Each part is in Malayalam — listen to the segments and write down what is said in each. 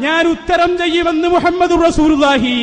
ഞാൻ ഉത്തരം ചെയ്യുമെന്ന് മുഹമ്മദ് റസൂലുള്ളാഹി.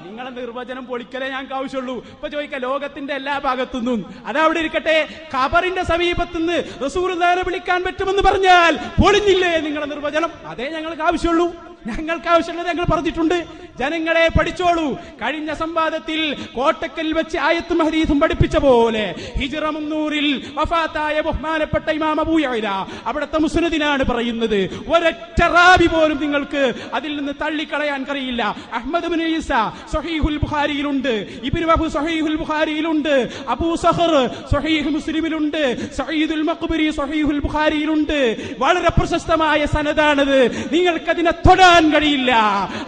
നിങ്ങളെ നിർവചനം പൊളിക്കലേ ഞങ്ങൾക്ക് ആവശ്യമുള്ളൂ. ഇപ്പൊ ചോദിക്കാം ലോകത്തിന്റെ എല്ലാ ഭാഗത്തുനിന്നും, അതവിടെ ഇരിക്കട്ടെ, ഖബറിന്റെ സമീപത്തുനിന്ന് റസൂലുള്ളാഹിനെ വിളിക്കാൻ പറ്റുമെന്ന് പറഞ്ഞാൽ പൊളിഞ്ഞില്ലേ നിങ്ങളെ നിർവചനം? അതേ ഞങ്ങൾക്ക് ആവശ്യമുള്ളൂ. ഞങ്ങൾക്ക് ആവശ്യമുള്ളത് ഞങ്ങൾ പറഞ്ഞിട്ടുണ്ട്. ജനങ്ങളെ പഠിച്ചോളൂ. കഴിഞ്ഞ സംവാദത്തിൽ കോട്ടക്കൽ വെച്ച് ആയത്തും ഹദീസും പഠിപ്പിച്ച പോലെ ഹിജ്റ 300 വഫാത്തായ ബഹുമാനപ്പെട്ട ഇമാം അബൂ യഅല അവിടുത്തെ മുസ്നദിനാണ് പറയുന്നത്. ഒരൊറ്റ റാവി പോലും നിങ്ങൾക്ക് അതിൽ നിന്ന് തള്ളിക്കളയാൻ കഴിയില്ല. അഹ്മദ് ഇബ്നു ഈസ സ്വഹീഹുൽ ബുഖാരിയിലുണ്ട്, ഇബ്നു വഹബ് സ്വഹീഹുൽ ബുഖാരിയിലുണ്ട്, അബൂ സഖർ സ്വഹീഹ് മുസ്ലിമിലുണ്ട്, സഈദുൽ മഖ്ബരി സ്വഹീഹുൽ ബുഖാരിയിലുണ്ട്. വളരെ പ്രശസ്തമായ സനദാണത്. നിങ്ങൾക്കതിനെ തൊടാൻ കഴിയില്ല.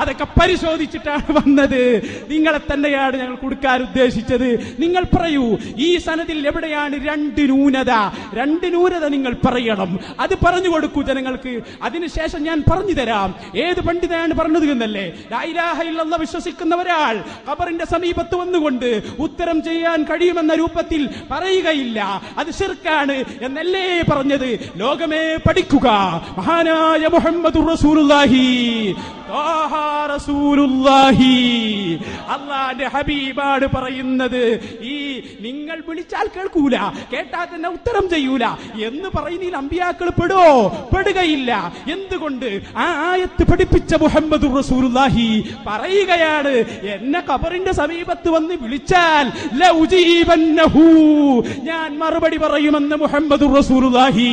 അതൊക്കെ പരിശോധിച്ചിട്ടാണ് വന്നത്. നിങ്ങളെ തന്നെയാണ് ഞങ്ങൾ കൊടുക്കാൻ ഉദ്ദേശിച്ചത്. നിങ്ങൾ പറയൂ, ഈ സനദിൽ എവിടെയാണ് രണ്ട് ന്യൂനത നിങ്ങൾ പറയണം. അത് പറഞ്ഞു കൊടുക്കൂ ജനങ്ങൾക്ക്. അതിനുശേഷം ഞാൻ പറഞ്ഞു തരാം ഏത് പണ്ഡിതനാണ് പറഞ്ഞത് എന്നല്ലേ. ലാ ഇലാഹ ഇല്ലല്ലാഹ് വിശ്വസിക്കുന്ന ഒരാൾ ഖബറിന്റെ സമീപത്ത് വന്നുകൊണ്ട് ഉത്തരം ചെയ്യാൻ കഴിയുമെന്ന രൂപത്തിൽ പറയുകയില്ല, അത് ശിർക്കാണ് എന്നല്ലേ പറഞ്ഞത്. ലോകമേ പഠിക്കുക. മഹാനായ മുഹമ്മദുർ റസൂലുള്ളാഹി അല്ലാഹുവിന്റെ ഹബീബാണ് പറയുന്നത്. ഈ നിങ്ങൾ വിളിച്ചാൽ കേൾക്കൂല, കേട്ടാൽ തന്നെ ഉത്തരം ചെയ്യൂല എന്ന് പറയുന്നതിൽ അമ്പിയാക്കൾ പെടുകയില്ല. എന്തുകൊണ്ട്? ആ ആയത്ത് പഠിപ്പിച്ച മുഹമ്മദ് റസൂലുള്ളാഹി പറയുകയാണ്, എന്നെ ഖബറിന്റെ സമീപത്ത് വന്ന് വിളിച്ചാൽ ലഉജീബന്നഹു, ഞാൻ മറുപടി പറയുമെന്ന് മുഹമ്മദ് റസൂലുള്ളാഹി.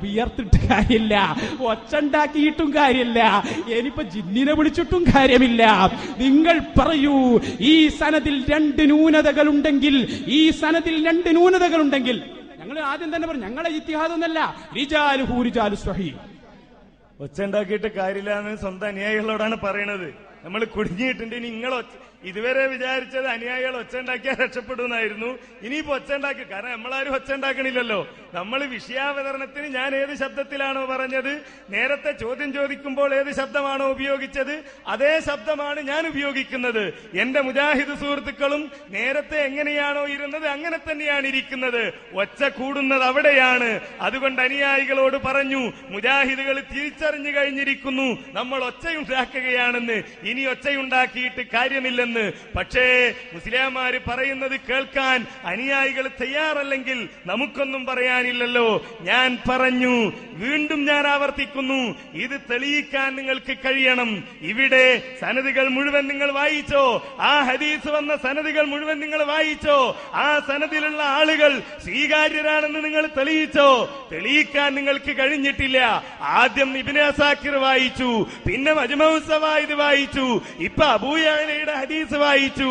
വിയർത്തിട്ട് കാര്യമില്ല, ഒച്ചുണ്ടാക്കിയിട്ടും കാര്യമില്ല, ഇനിയിപ്പോ ജിന്നിനെ വിളിച്ചിട്ടും കാര്യമില്ല. നിങ്ങൾ പറയൂ, ഈ സനദിൽ രണ്ട് ന്യൂനതകളുണ്ടെങ്കിൽ ഞങ്ങൾ ആദ്യം തന്നെ പറഞ്ഞു, ഞങ്ങളെ ഇത്തിഹാദൊന്നല്ല, റിജാലുഹു റിജാലു സ്വഹീഹ്. ഒച്ചുണ്ടാക്കിയിട്ട് കാര്യമില്ല എന്ന് സ്വന്തം അനുയായികളോടാണ് പറയണത്. നമ്മൾ കുടുങ്ങിയിട്ടുണ്ട്. ഇനി നിങ്ങൾ ഇതുവരെ വിചാരിച്ചത് അനുയായികൾ ഒച്ചുണ്ടാക്കിയാൽ രക്ഷപ്പെടുമെന്നായിരുന്നു. ഇനിയിപ്പോ ഒച്ചുണ്ടാക്കി, കാരണം നമ്മളാരും ഒച്ചുണ്ടാക്കണില്ലല്ലോ. നമ്മൾ വിഷയാവതരണത്തിന് ഞാൻ ഏത് ശബ്ദത്തിലാണോ പറഞ്ഞത്, നേരത്തെ ചോദ്യം ചോദിക്കുമ്പോൾ ഏത് ശബ്ദമാണോ ഉപയോഗിച്ചത്, അതേ ശബ്ദമാണ് ഞാൻ ഉപയോഗിക്കുന്നത്. എന്റെ മുജാഹിദ് സുഹൃത്തുക്കളും നേരത്തെ എങ്ങനെയാണോ ഇരുന്നത് അങ്ങനെ തന്നെയാണ് ഇരിക്കുന്നത്. ഒച്ച കൂടുന്നത് അവിടെയാണ്. അതുകൊണ്ട് അനുയായികളോട് പറഞ്ഞു, മുജാഹിദുകൾ തിരിച്ചറിഞ്ഞു കഴിഞ്ഞിരിക്കുന്നു നമ്മൾ ഒച്ചയുണ്ടാക്കുകയാണെന്ന്. ഇനി ഒച്ചയുണ്ടാക്കിയിട്ട് കാര്യമില്ലെന്ന്. പക്ഷേ മുസ്ലിയാമാര് പറയുന്നത് കേൾക്കാൻ അനുയായികൾ തയ്യാറല്ലെങ്കിൽ നമുക്കൊന്നും പറയാനില്ലല്ലോ. ഞാൻ പറഞ്ഞു, വീണ്ടും ഞാൻ ആവർത്തിക്കുന്നു, ഇത് തെളിയിക്കാൻ നിങ്ങൾക്ക് കഴിയണം. ഇവിടെ സനദുകൾ മുഴുവൻ നിങ്ങൾ വായിച്ചോ? ആ ഹദീസ് വന്ന സനദുകൾ മുഴുവൻ നിങ്ങൾ വായിച്ചോ? ആ സനദിലുള്ള ആളുകൾ സ്വീകാര്യരാണെന്ന് നിങ്ങൾ തെളിയിച്ചോ? തെളിയിക്കാൻ നിങ്ങൾക്ക് കഴിഞ്ഞിട്ടില്ല. ആദ്യം ഇബ്നു അസാക്കിർ വായിച്ചു, പിന്നെ മജ്മഉ സവായിദ് വായിച്ചു, ഇപ്പൊ അബൂ യഅലയുടെ ഹദീസ് വായിച്ചു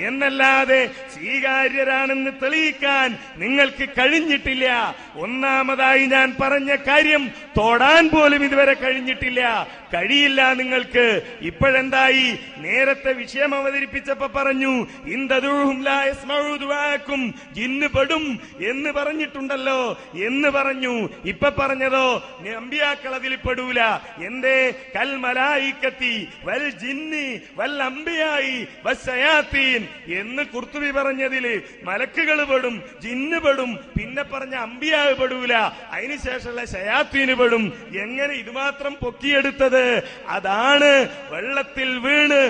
എന്നല്ലാതെ സ്വീകാര്യരാണെന്ന് തെളിയിക്കാൻ നിങ്ങൾക്ക് കഴിഞ്ഞിട്ടില്ല. ഒന്നാമതായി ഞാൻ പറഞ്ഞ കാര്യം തൊടാൻ പോലും ഇതുവരെ കഴിഞ്ഞിട്ടില്ല, കഴിയില്ല നിങ്ങൾക്ക്. ഇപ്പോഴെന്തായി? നേരത്തെ വിഷയം അവതരിപ്പിച്ചപ്പോ പറഞ്ഞു, ഇൻതദൂഹും ലാ യസ്മഉ ദുആക്കും, ജിന്ന് പെടും എന്ന് പറഞ്ഞിട്ടുണ്ടല്ലോ എന്ന് പറഞ്ഞു. ഇപ്പൊ പറഞ്ഞതോ അമ്പിയാക്കൾ അതിൽ പെടൂല. എന്തേ? കൽ മലായികത്തി വൽ ജിന്നി വൽ അംബിയായി വശയാത്തീൻ എന്ന് ഖുർത്തുബി പറഞ്ഞതില് മലക്കുകൾ പെടും, ജിന്ന് പെടും, പിന്നെ പറഞ്ഞ അംബിയാ പെടൂല, അതിനുശേഷമുള്ള ശയാത്തീന് പെടും. എങ്ങനെ ഇതുമാത്രം പൊക്കിയെടുത്തത്? അതാണ് വെള്ളത്തിൽ വീണ്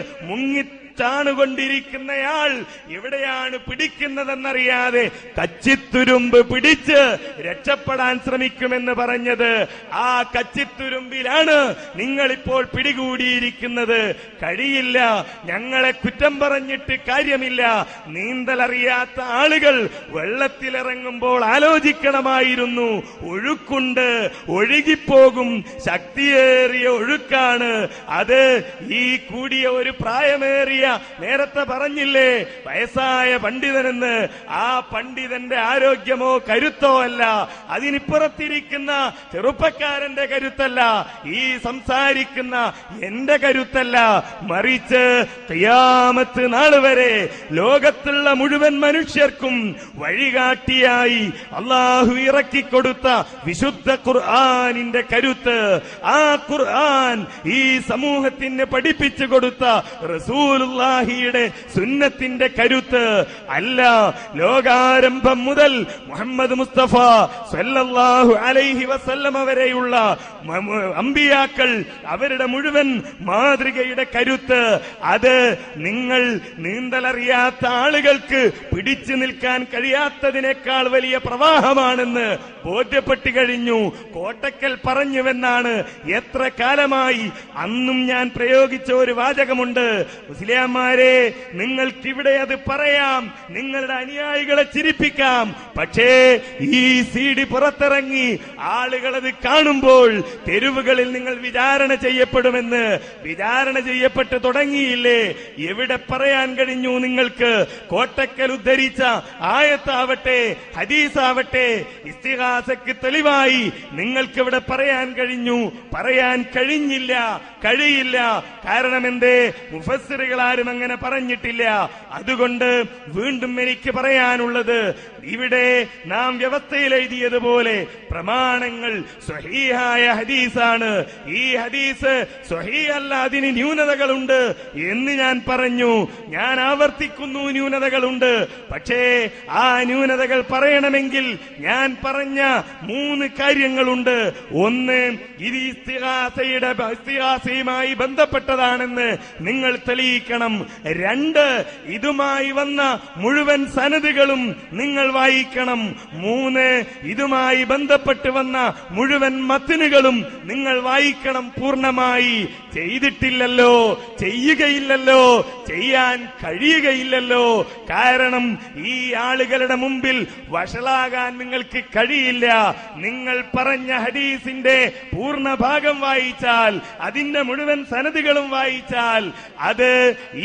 ാണുകൊണ്ടിരിക്കുന്നയാൾ എവിടെയാണ് പിടിക്കുന്നതെന്നറിയാതെ കച്ചിത്തുരുമ്പ് പിടിച്ച് രക്ഷപ്പെടാൻ ശ്രമിക്കുമെന്ന് പറഞ്ഞത്. ആ കച്ചിത്തുരുമ്പിലാണ് നിങ്ങളിപ്പോൾ പിടികൂടിയിരിക്കുന്നത്. കഴിയില്ല, ഞങ്ങളെ കുറ്റം പറഞ്ഞിട്ട് കാര്യമില്ല. നീന്തലറിയാത്ത ആളുകൾ വെള്ളത്തിലിറങ്ങുമ്പോൾ ആലോചിക്കണമായിരുന്നു. ഒഴുക്കുണ്ട്, ഒഴുകിപ്പോകും, ശക്തിയേറിയ ഒഴുക്കാണ് അത്. ഈ കൂടിയ ഒരു പ്രായമേറിയ, നേരത്തെ പറഞ്ഞില്ലേ വയസ്സായ പണ്ഡിതനെന്ന്, ആ പണ്ഡിതന്റെ ആരോഗ്യമോ കരുത്തോ അല്ല, അതിനിപ്പുറത്തിരിക്കുന്ന ചെറുപ്പക്കാരന്റെ കരുത്തല്ല, ഈ സംസാരിക്കുന്ന എന്റെ കരുത്തല്ല, മറിച്ച് ഖിയാമത്ത് നാൾ വരെ ലോകത്തുള്ള മുഴുവൻ മനുഷ്യർക്കും വഴികാട്ടിയായി അല്ലാഹു ഇറക്കിക്കൊടുത്ത വിശുദ്ധ ഖുർആനിന്റെ കരുത്ത്. ആ ഖുർആൻ ഈ സമൂഹത്തിന് പഠിപ്പിച്ചു കൊടുത്ത റസൂലുള്ളാഹി റസൂലുള്ളാഹിയുടെ സുന്നത്തിന്റെ കരുത്ത് അല്ല. ലോകാരംഭം മുതൽ മുഹമ്മദ് മുസ്തഫ സല്ലല്ലാഹു അലൈഹി വസല്ലമ വരെയുള്ള അമ്പിയാക്കൾ അവരുടെ മുഴുവൻ മാതൃകയുടെ കരുത്ത് അത് നിങ്ങൾ നീന്തലറിയാത്ത ആളുകൾക്ക് പിടിച്ചു നിൽക്കാൻ കഴിയാത്തതിനേക്കാൾ വലിയ പ്രവാഹമാണെന്ന് ബോധ്യപ്പെട്ടു കഴിഞ്ഞു. കോട്ടക്കൽ പറഞ്ഞുവെന്നാണ് എത്ര കാലമായി അന്നും ഞാൻ പ്രയോഗിച്ച ഒരു വാചകമുണ്ട്. മുസ്ലിയാമാരെ, നിങ്ങൾക്കിവിടെ അത് പറയാം, നിങ്ങളുടെ അനുയായികളെ ചിരിപ്പിക്കാം. പക്ഷേ ഈ CD പുറത്തിറങ്ങി ആളുകളത് കാണുമ്പോൾ തെരുവുകളിൽ നിങ്ങൾ വിചാരണ ചെയ്യപ്പെടുമെന്ന്. വിചാരണ ചെയ്യപ്പെട്ട് തുടങ്ങിയില്ലേ? എവിടെ പറയാൻ കഴിഞ്ഞു നിങ്ങൾക്ക്? കോട്ടക്കൽ ഉദ്ധരിച്ച ആയത്താവട്ടെ ഹദീസാവട്ടെ ഇസ്തിഗാസയ്ക്ക് തെളിവായി നിങ്ങൾക്ക് ഇവിടെ പറയാൻ കഴിഞ്ഞു? പറയാൻ കഴിഞ്ഞില്ല, കഴിയില്ല. കാരണം എന്തേ? മുഫസ്സിറുകൾ ആരും അങ്ങനെ പറഞ്ഞിട്ടില്ല. അതുകൊണ്ട് വീണ്ടും എനിക്ക് പറയാനുള്ളത്, ഇവിടെ നാം വ്യവസ്ഥയിൽ എഴുതിയതുപോലെ പ്രമാണങ്ങൾ സ്വഹീഹായ ഹദീസാണ്. ഈ ഹദീസ് സ്വഹീഹല്ല, അതിന് ന്യൂനതകളുണ്ട് എന്ന് ഞാൻ പറഞ്ഞു. ഞാൻ ആവർത്തിക്കുന്നു, ന്യൂനതകളുണ്ട്. പക്ഷേ ആ ന്യൂനതകൾ പറയണമെങ്കിൽ ഞാൻ പറഞ്ഞ 3 കാര്യങ്ങളുണ്ട്. ഒന്ന്, ഇത് ഇസ്തിഗാസയുമായി ബന്ധപ്പെട്ടതാണെന്ന് നിങ്ങൾ തെളിയിക്കണം. 2, ഇതുമായി വന്ന മുഴുവൻ സനദുകളും നിങ്ങൾ വായിക്കണം. 3, ഇതുമായി ബന്ധപ്പെട്ട് വന്ന മുഴുവൻ മത്നുകളും നിങ്ങൾ വായിക്കണം പൂർണ്ണമായി. ചെയ്തിട്ടില്ലല്ലോ, ചെയ്യുകയില്ലല്ലോ, ചെയ്യാൻ കഴിയുകയില്ലല്ലോ. കാരണം ഈ ആളുകളുടെ മുമ്പിൽ വഷളാകാൻ നിങ്ങൾക്ക് കഴിയില്ല. നിങ്ങൾ പറഞ്ഞ ഹദീസിന്റെ പൂർണ്ണ ഭാഗം വായിച്ചാൽ, അതിന്റെ മുഴുവൻ സനദുകളും വായിച്ചാൽ അത്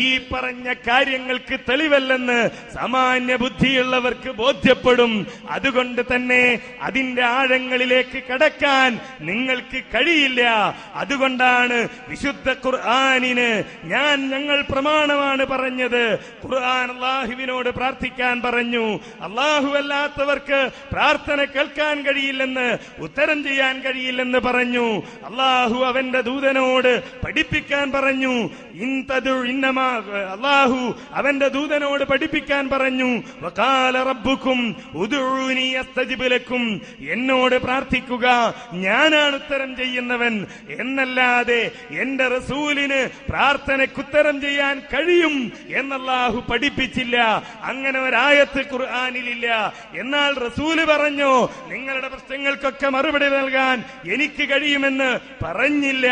ഈ പറഞ്ഞ കാര്യങ്ങൾക്ക് തെളിവല്ലെന്ന് സാമാന്യ ബുദ്ധിയുള്ളവർക്ക് ബോധ്യപ്പെടും. അതുകൊണ്ട് തന്നെ അതിന്റെ ആഴങ്ങളിലേക്ക് കടക്കാൻ നിങ്ങൾക്ക് കഴിയില്ല. അതുകൊണ്ടാണ് വിശുദ്ധ ഖുർആനിന് ഞങ്ങൾ പ്രമാണമാണ് പറഞ്ഞത്. ഖുർആൻ അല്ലാഹുവിനോട് പ്രാർത്ഥിക്കാൻ പറഞ്ഞു. അല്ലാഹു അല്ലാത്തവർക്ക് പ്രാർത്ഥന കേൾക്കാൻ കഴിയില്ലെന്ന്, ഉത്തരം ചെയ്യാൻ കഴിയില്ലെന്ന് പറഞ്ഞു. അല്ലാഹു അവന്റെ ദൂതനോട് പഠിപ്പിക്കാൻ പറഞ്ഞു. അല്ലാഹു അവന്റെ ദൂതനോട് പഠിപ്പിക്കാൻ പറഞ്ഞു. വഖാല റബ്ബുക്കും ഉദ്ഉനി അസ്തജിബ് ലക്കും, എന്നോട് പ്രാർത്ഥിക്കുക, ഞാനാണ് ഉത്തരം ചെയ്യുന്നവൻ എന്നല്ലാതെ എന്റെ റസൂലിന് പ്രാർത്ഥനയ്ക്കുത്തരം ചെയ്യാൻ കഴിയും എന്നല്ലാഹു പഠിപ്പിച്ചില്ല. അങ്ങനെ ഒരായത്ത് ഖുർആനിലില്ല. എന്നാൽ റസൂല് പറഞ്ഞു, നിങ്ങളുടെ പ്രശ്നങ്ങൾക്കൊക്കെ മറുപടി നൽകാൻ എനിക്ക് കഴിയുമെന്ന് പറഞ്ഞില്ല.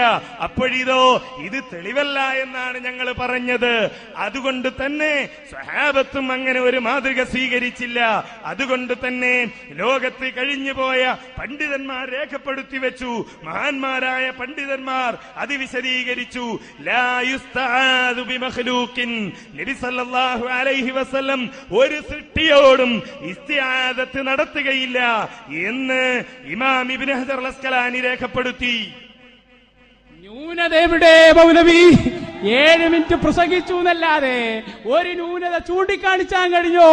അപ്പോഴിതോ ഇത് തെളിവല്ല എന്നാണ് ഞങ്ങൾ പറഞ്ഞത്. അതുകൊണ്ട് തന്നെ സ്വഹാബത്തും അങ്ങനെ ഒരു മാതൃക സ്വീകരിച്ചില്ല. അതുകൊണ്ട് തന്നെ ലോകത്ത് കഴിഞ്ഞുപോയ പണ്ഡിതന്മാർ രേഖപ്പെടുത്തി വെച്ചു. മഹാന്മാരായ പണ്ഡിതന്മാർ അത് വിശദീകരിച്ചു. ലാ യുസ്തആദു ബിമഖ്ലൂഖിൻ, നബി സല്ലല്ലാഹു അലൈഹി വസല്ലം ഒരു സൃഷ്ടിയോടും ഇസ്തിആദത്ത് നടത്തുകയില്ല എന്ന് ഇമാം ഇബ്നു ഹജർ അൽ അസ്ഖലാനി രേഖപ്പെടുത്തി. ന്യൂനത എവിടെ മൗലവി? 7 മിനിറ്റ് പ്രസംഗിച്ചു എന്നല്ലാതെ ഒരു ന്യൂനത ചൂണ്ടിക്കാണിച്ചാൻ കഴിഞ്ഞോ?